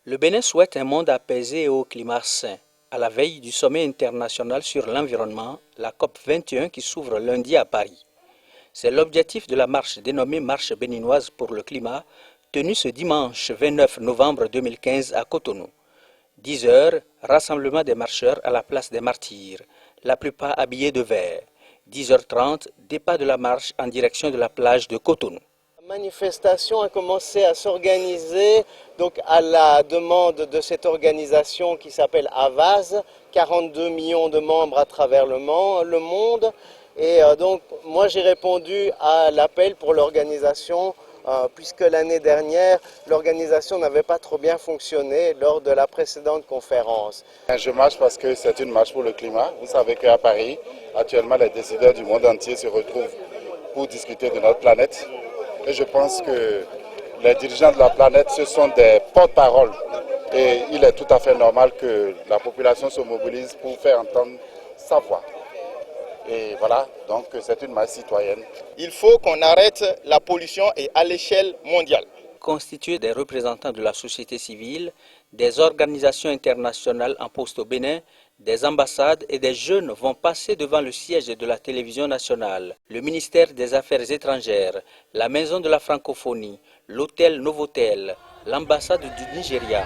Le Bénin souhaite un monde apaisé et au climat sain, à la veille du sommet international sur l'environnement, la COP 21 qui s'ouvre lundi à Paris. C'est l'objectif de la marche dénommée Marche béninoise pour le climat, tenue ce dimanche 29 novembre 2015 à Cotonou. 10 heures, rassemblement des marcheurs à la place des Martyrs, la plupart habillés de vert. 10h30, départ de la marche en direction de la plage de Cotonou. La manifestation a commencé à s'organiser donc à la demande de cette organisation qui s'appelle Avaz, 42 millions de membres à travers le monde. Et donc moi j'ai répondu à l'appel pour l'organisation puisque l'année dernière l'organisation n'avait pas trop bien fonctionné lors de la précédente conférence. Je marche parce que c'est une marche pour le climat. Vous savez qu'à Paris, actuellement les décideurs du monde entier se retrouvent pour discuter de notre planète. Et je pense que les dirigeants de la planète, ce sont des porte-paroles. Et il est tout à fait normal que la population se mobilise pour faire entendre sa voix. Et voilà, donc c'est une marche citoyenne. Il faut qu'on arrête la pollution et à l'échelle mondiale. Constitués des représentants de la société civile, des organisations internationales en poste au Bénin, des ambassades et des jeunes vont passer devant le siège de la télévision nationale, le ministère des Affaires étrangères, la Maison de la Francophonie, l'hôtel Novotel, l'ambassade du Nigeria.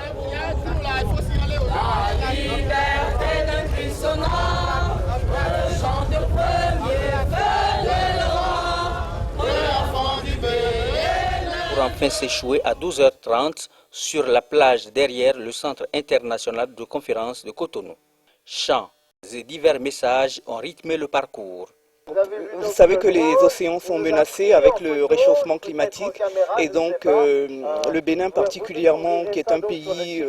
Pour enfin s'échouer à 12h30 sur la plage derrière le Centre international de conférences de Cotonou. Chants et divers messages ont rythmé le parcours. Vous savez que les océans sont menacés avec le réchauffement climatique et donc le Bénin particulièrement, qui est un pays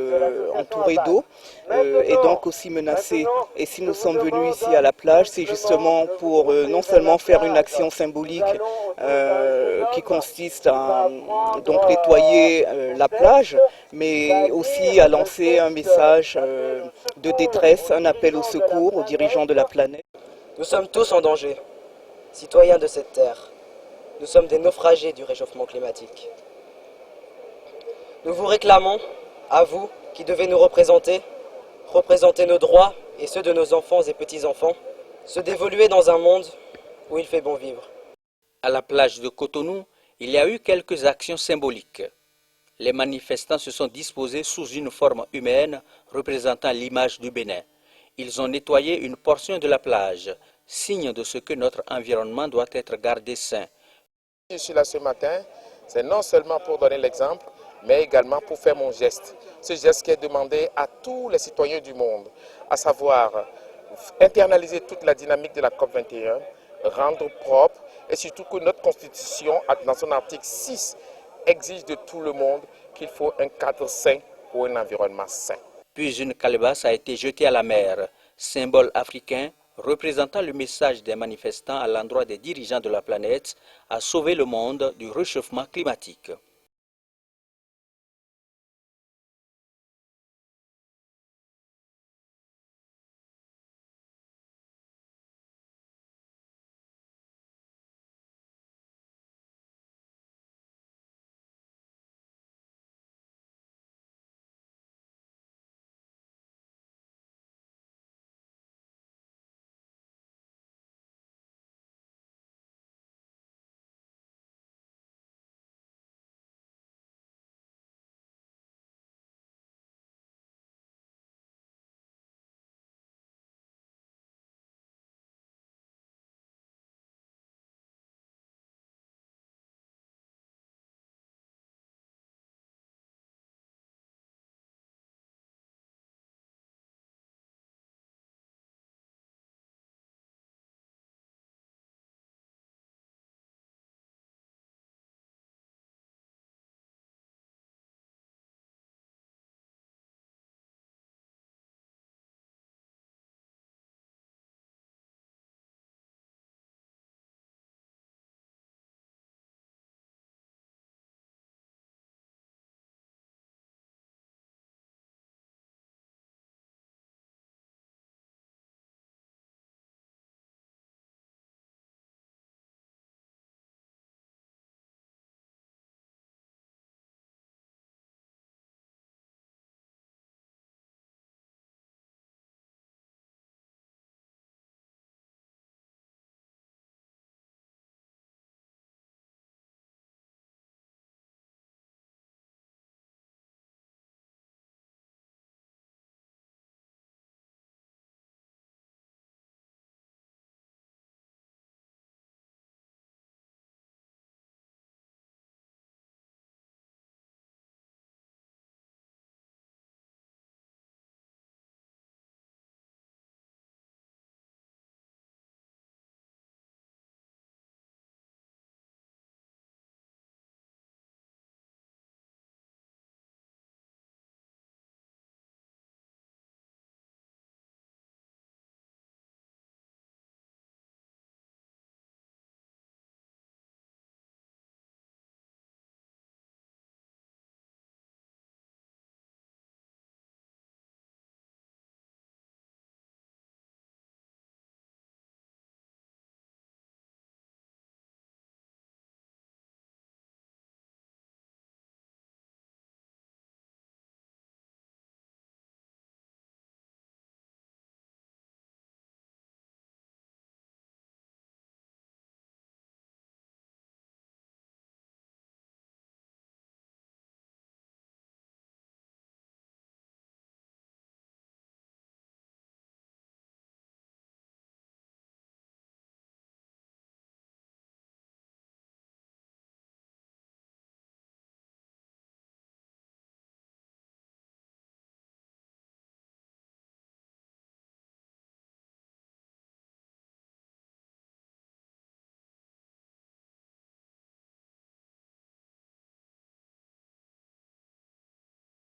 entouré d'eau, est donc aussi menacé. Et si nous sommes venus ici à la plage, c'est justement pour non seulement faire une action symbolique qui consiste à donc nettoyer la plage, mais aussi à lancer un message de détresse, un appel au secours aux dirigeants de la planète. Nous sommes tous en danger, citoyens de cette terre. Nous sommes des naufragés du réchauffement climatique. Nous vous réclamons, à vous qui devez nous représenter nos droits et ceux de nos enfants et petits-enfants, se d'évoluer dans un monde où il fait bon vivre. À la plage de Cotonou, il y a eu quelques actions symboliques. Les manifestants se sont disposés sous une forme humaine représentant l'image du Bénin. Ils ont nettoyé une portion de la plage, signe de ce que notre environnement doit être gardé sain. Je suis là ce matin, c'est non seulement pour donner l'exemple, mais également pour faire mon geste. Ce geste qui est demandé à tous les citoyens du monde, à savoir internaliser toute la dynamique de la COP 21, rendre propre et surtout que notre Constitution, dans son article 6, exige de tout le monde qu'il faut un cadre sain pour un environnement sain. Puis une calebasse a été jetée à la mer, symbole africain représentant le message des manifestants à l'endroit des dirigeants de la planète à sauver le monde du réchauffement climatique.